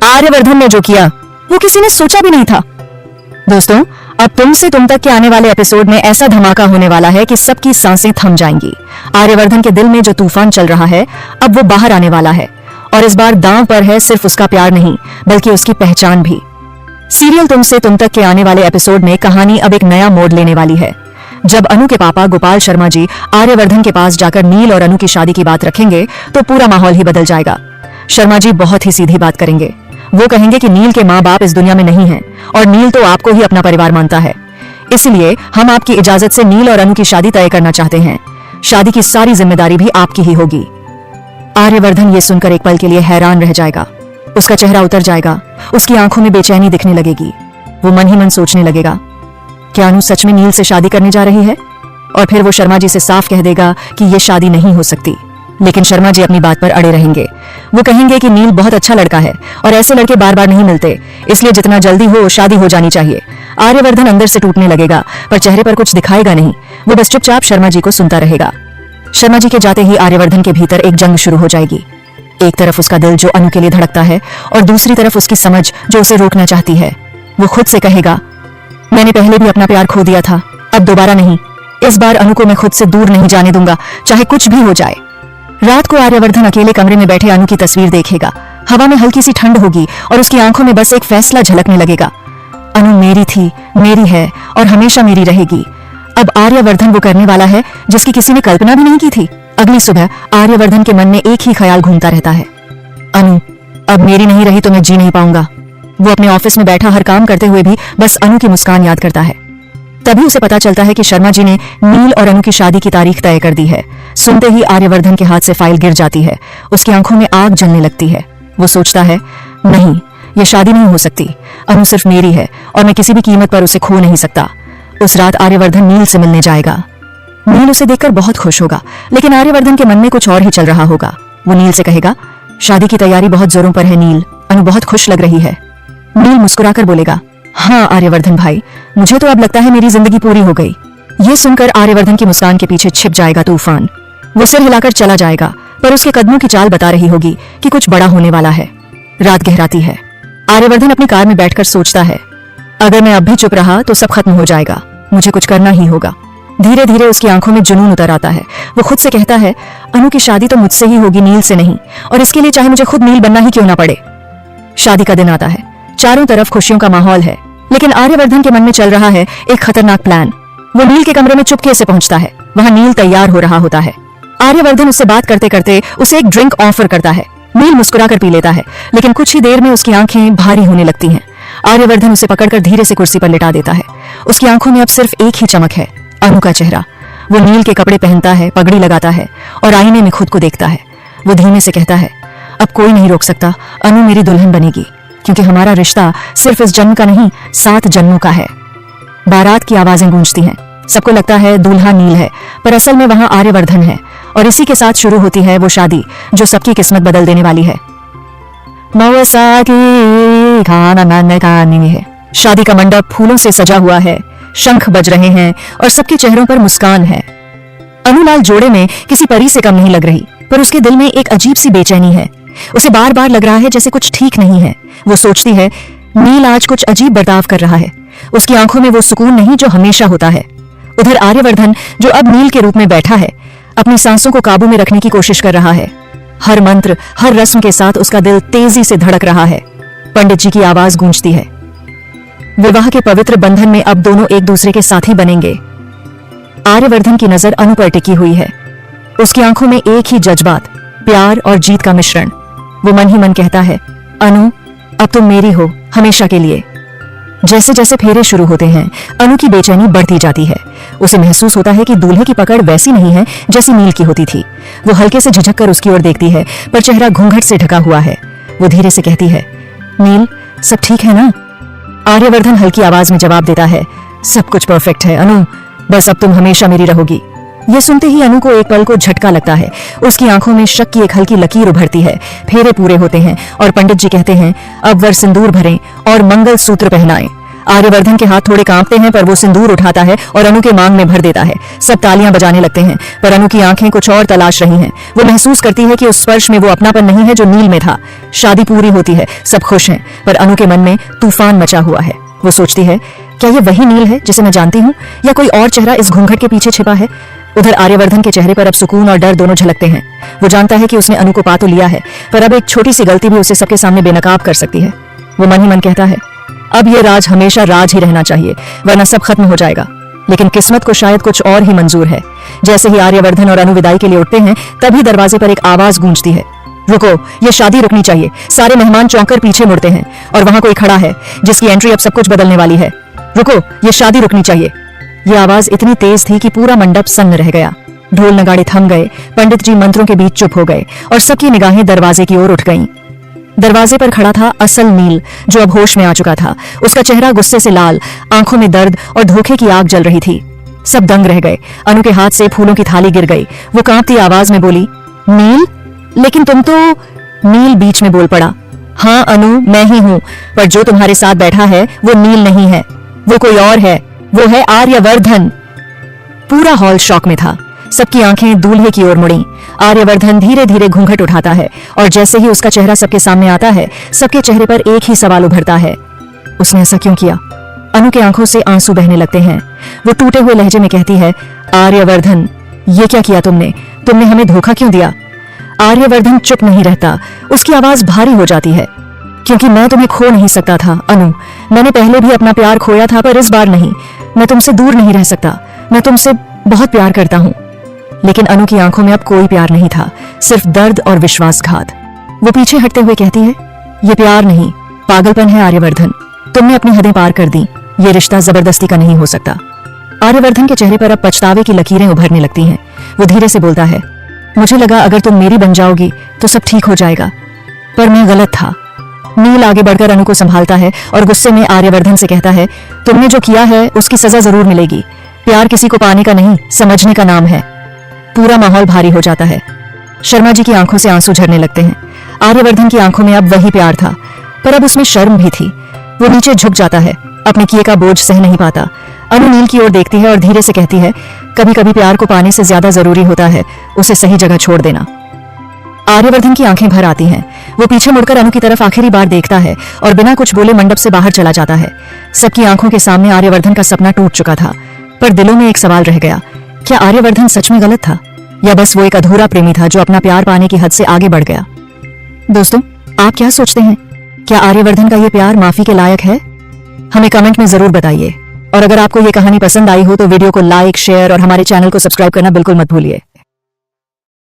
आर्यवर्धन ने जो किया वो किसी ने सोचा भी नहीं था। दोस्तों, अब तुम से तुम तक के आने वाले एपिसोड में ऐसा धमाका होने वाला है कि सबकी सांसें थम जाएंगी। आर्यवर्धन के दिल में जो तूफान चल रहा है अब वो बाहर आने वाला है, और इस बार दांव पर है सिर्फ उसका प्यार नहीं बल्कि उसकी पहचान भी। सीरियल तुम से तुम तक के आने वाले एपिसोड में कहानी अब एक नया मोड़ लेने वाली है। जब अनु के पापा गोपाल शर्मा जी आर्यवर्धन के पास जाकर नील और अनु की शादी की बात रखेंगे तो पूरा माहौल ही बदल जाएगा। शर्मा जी बहुत ही सीधी बात करेंगे। वो कहेंगे कि नील के माँ बाप इस दुनिया में नहीं हैं और नील तो आपको ही अपना परिवार मानता है, इसलिए हम आपकी इजाजत से नील और अनु की शादी तय करना चाहते हैं। शादी की सारी जिम्मेदारी भी आपकी ही होगी। आर्यवर्धन ये सुनकर एक पल के लिए हैरान रह जाएगा। उसका चेहरा उतर जाएगा, उसकी आंखों में बेचैनी दिखने लगेगी। वो मन ही मन सोचने लगेगा, क्या अनु सच में नील से शादी करने जा रही है? और फिर वो शर्मा जी से साफ कह देगा कि ये शादी नहीं हो सकती। लेकिन शर्मा जी अपनी बात पर अड़े रहेंगे। वो कहेंगे कि नील बहुत अच्छा लड़का है और ऐसे लड़के बार बार नहीं मिलते, इसलिए जितना जल्दी हो शादी हो जानी चाहिए। आर्यवर्धन अंदर से टूटने लगेगा, पर चेहरे पर कुछ दिखाएगा नहीं। वो बस चुपचाप शर्मा जी को सुनता रहेगा। शर्मा जी के जाते ही आर्यवर्धन के भीतर एक जंग शुरू हो जाएगी। एक तरफ उसका दिल जो अनु के लिए धड़कता है और दूसरी तरफ उसकी समझ जो उसे रोकना चाहती है। वो खुद से कहेगा, मैंने पहले भी अपना प्यार खो दिया था, अब दोबारा नहीं। इस बार अनु को मैं खुद से दूर नहीं जाने दूंगा, चाहे कुछ भी हो जाए। रात को आर्यवर्धन अकेले कमरे में बैठे अनु की तस्वीर देखेगा। हवा में हल्की सी ठंड होगी और उसकी आंखों में बस एक फैसला झलकने लगेगा। अनु मेरी थी, मेरी है और हमेशा मेरी रहेगी। अब आर्यवर्धन वो करने वाला है जिसकी किसी ने कल्पना भी नहीं की थी। अगली सुबह आर्यवर्धन के मन में एक ही ख्याल घूमता रहता है, अनु अब मेरी नहीं रही तो मैं जी नहीं पाऊंगा। वो अपने ऑफिस में बैठा हर काम करते हुए भी बस अनु की मुस्कान याद करता है। तभी उसे पता चलता है कि शर्मा जी ने नील और अनु की शादी की तारीख तय कर दी है। सुनते ही आर्यवर्धन के हाथ से फाइल गिर जाती है। उसकी आंखों में आग जलने लगती है। वो सोचता है, नहीं, ये शादी नहीं हो सकती। अनु सिर्फ मेरी है और मैं किसी भी कीमत पर उसे खो नहीं सकता। उस रात आर्यवर्धन नील से मिलने जाएगा। नील उसे देखकर बहुत खुश होगा, लेकिन आर्यवर्धन के मन में कुछ और ही चल रहा होगा। वो नील से कहेगा, शादी की तैयारी बहुत जोरों पर है नील, अनु बहुत खुश लग रही है। नील मुस्कुराकर बोलेगा, हाँ आर्यवर्धन भाई, मुझे तो अब लगता है मेरी जिंदगी पूरी हो गई। ये सुनकर आर्यवर्धन की मुस्कान के पीछे छिप जाएगा तूफान। वो सिर हिलाकर चला जाएगा, पर उसके कदमों की चाल बता रही होगी कि कुछ बड़ा होने वाला है। रात गहराती है। आर्यवर्धन अपनी कार में बैठकर सोचता है, अगर मैं अब भी चुप रहा तो सब खत्म हो जाएगा, मुझे कुछ करना ही होगा। धीरे धीरे उसकी आंखों में जुनून उतर आता है। वो खुद से कहता है, अनु की शादी तो मुझसे ही होगी, नील से नहीं, और इसके लिए चाहे मुझे खुद नील बनना ही क्यों ना पड़े। शादी का दिन आता है। चारों तरफ खुशियों का माहौल है, लेकिन आर्यवर्धन के मन में चल रहा है एक खतरनाक प्लान। वो नील के कमरे में चुपके से पहुंचता है। वहां नील तैयार हो रहा होता है। आर्यवर्धन उससे बात करते करते उसे एक ड्रिंक ऑफर करता है। नील मुस्कुराकर पी लेता है, लेकिन कुछ ही देर में उसकी आंखें भारी होने लगती हैं। आर्यवर्धन उसे पकड़कर धीरे से कुर्सी पर लिटा देता है। उसकी आंखों में अब सिर्फ एक ही चमक है, अनु का चेहरा। वो नील के कपड़े पहनता है, पगड़ी लगाता है और आईने में खुद को देखता है। वो धीमे से कहता है, अब कोई नहीं रोक सकता, अनु मेरी दुल्हन बनेगी, क्योंकि हमारा रिश्ता सिर्फ इस जन्म का नहीं 7 जन्मों का है। बारात की आवाजें गूंजती हैं। सबको लगता है दूल्हा नील है, पर असल में वहां आर्यवर्धन है, और इसी के साथ शुरू होती है वो शादी जो सबकी किस्मत बदल देने वाली है। शादी का मंडप फूलों से सजा हुआ है, शंख बज रहे हैं और सबके चेहरों पर मुस्कान है। अनुलाल जोड़े में किसी परी से कम नहीं लग रही, पर उसके दिल में एक अजीब सी बेचैनी है। उसे बार बार लग रहा है जैसे कुछ ठीक नहीं है। वो सोचती है, नील आज कुछ अजीब बर्ताव कर रहा है। उसकी आंखों में वो सुकून नहीं जो हमेशा होता है। उधर आर्यवर्धन जो अब नील के रूप में बैठा है, अपनी सांसों को काबू में रखने की कोशिश कर रहा है। हर मंत्र, हर रस्म के साथ उसका दिल तेजी से धड़क रहा है। पंडित जी की आवाज गूंजती है। विवाह के पवित्र बंधन में अब दोनों एक दूसरे के साथी बनेंगे। आर्यवर्धन की नजर अनु पर टिकी हुई है। उसकी आंखों में एक ही जज्बात, प्यार और जीत का मिश्रण। वो मन ही मन कहता है, अनु अब तुम मेरी हो हमेशा के लिए। जैसे जैसे फेरे शुरू होते हैं, अनु की बेचैनी बढ़ती जाती है। उसे महसूस होता है कि दूल्हे की पकड़ वैसी नहीं है जैसी नील की होती थी। वो हल्के से झिझक कर उसकी ओर देखती है, पर चेहरा घूंघट से ढका हुआ है। वो धीरे से कहती है, नील सब ठीक है ना? आर्यवर्धन हल्की आवाज में जवाब देता है, सब कुछ परफेक्ट है अनु, बस अब तुम हमेशा मेरी रहोगी। ये सुनते ही अनु को एक पल को झटका लगता है। उसकी आंखों में शक की एक हल्की लकीर उभरती है। फेरे पूरे होते हैं और पंडित जी कहते हैं, अब वर सिंदूर भरें और मंगल सूत्र पहनाएं। आर्यवर्धन के हाथ थोड़े कांपते हैं, पर वो सिंदूर उठाता है और अनु के मांग में भर देता है। सब तालियां बजाने लगते हैं, पर अनु की आंखें कुछ और तलाश रही हैं। वो महसूस करती है कि उस स्पर्श में वो अपनापन नहीं है जो नील में था। शादी पूरी होती है, सब खुश हैं, पर अनु के मन में तूफान मचा हुआ है। वो सोचती है, क्या ये वही नील है जिसे मैं जानती हूँ, या कोई और चेहरा इस घूंघट के पीछे छिपा है? उधर आर्यवर्धन के चेहरे पर अब सुकून और डर दोनों झलकते हैं। वो जानता है कि उसने अनु को पा तो लिया है, पर अब एक छोटी सी गलती भी उसे सबके सामने बेनकाब कर सकती है। वो मन ही मन कहता है, अब ये राज हमेशा राज ही रहना चाहिए, वरना सब खत्म हो जाएगा। लेकिन किस्मत को शायद कुछ और ही मंजूर है। जैसे ही आर्यवर्धन और अनु विदाई के लिए उठते हैं, तभी दरवाजे पर एक आवाज गूंजती है, रुको, ये शादी रुकनी चाहिए। सारे मेहमान चौंक कर पीछे मुड़ते हैं और वहां कोई खड़ा है जिसकी एंट्री अब सब कुछ बदलने वाली है। रुको, ये शादी रुकनी चाहिए। ये आवाज इतनी तेज थी कि पूरा मंडप सन्न रह गया। ढोल नगाड़े थम गए, पंडित जी मंत्रों के बीच चुप हो गए और सबकी निगाहें दरवाजे की ओर उठ गईं। दरवाजे पर खड़ा था असल नील, जो अब होश में आ चुका था। उसका चेहरा गुस्से से लाल, आंखों में दर्द और धोखे की आग जल रही थी। सब दंग रह गए। अनु के हाथ से फूलों की थाली गिर गई। वो कांपती आवाज में बोली, नील, लेकिन तुम तो। नील बीच में बोल पड़ा, हाँ अनु, मैं ही हूँ, पर जो तुम्हारे साथ बैठा है वो नील नहीं है, वो कोई और है, वो है आर्यवर्धन। पूरा हॉल शॉक में था। सबकी आंखें दूल्हे की ओर मुड़ी। आर्यवर्धन धीरे धीरे घूंघट उठाता है और जैसे ही उसका चेहरा सबके सामने आता है, सबके चेहरे पर एक ही सवाल उभरता है, उसने ऐसा क्यों किया? अनु के आंखों से आंसू बहने लगते हैं। वो टूटे हुए लहजे में कहती है, आर्यवर्धन, ये क्या किया तुमने? तुमने हमें धोखा क्यों दिया? आर्यवर्धन चुप नहीं रहता। उसकी आवाज भारी हो जाती है, क्योंकि मैं तुम्हें खो नहीं सकता था अनु। मैंने पहले भी अपना प्यार खोया था, पर इस बार नहीं। मैं तुमसे दूर नहीं रह सकता। मैं तुमसे बहुत प्यार करता हूँ। लेकिन अनु की आंखों में अब कोई प्यार नहीं था, सिर्फ दर्द और विश्वासघात। वो पीछे हटते हुए कहती है, ये प्यार नहीं, पागलपन है आर्यवर्धन। तुमने अपनी हदें पार कर दी। ये रिश्ता जबरदस्ती का नहीं हो सकता। आर्यवर्धन के चेहरे पर अब पछतावे की लकीरें उभरने लगती हैं। वो धीरे से बोलता है, मुझे लगा अगर तुम मेरी बन जाओगी तो सब ठीक हो जाएगा, पर मैं गलत था। नील आगे बढ़कर अनु को संभालता है और गुस्से में आर्यवर्धन से कहता है, तुमने जो किया है उसकी सजा जरूर मिलेगी। प्यार किसी को पाने का नहीं, समझने का नाम है। पूरा माहौल भारी हो जाता है। शर्मा जी की आंखों से आंसू झरने लगते हैं। आर्यवर्धन की आंखों में अब वही प्यार था, पर अब उसमें शर्म भी थी। वो नीचे झुक जाता है, अपने किए का बोझ सह नहीं पाता। अनु नील की ओर देखती है और धीरे से कहती है, कभी कभी प्यार को पाने से ज्यादा जरूरी होता है उसे सही जगह छोड़ देना। आर्यवर्धन की आंखें भर आती हैं। वो पीछे मुड़कर अनु की तरफ आखिरी बार देखता है और बिना कुछ बोले मंडप से बाहर चला जाता है। सबकी आंखों के सामने आर्यवर्धन का सपना टूट चुका था, पर दिलों में एक सवाल रह गया, क्या आर्यवर्धन सच में गलत था, या बस वो एक अधूरा प्रेमी था जो अपना प्यार पाने की हद से आगे बढ़ गया? दोस्तों, आप क्या सोचते हैं? क्या आर्यवर्धन का ये प्यार माफी के लायक है? हमें कमेंट में जरूर बताइए। और अगर आपको ये कहानी पसंद आई हो तो वीडियो को लाइक, शेयर और हमारे चैनल को सब्सक्राइब करना बिल्कुल मत भूलिए।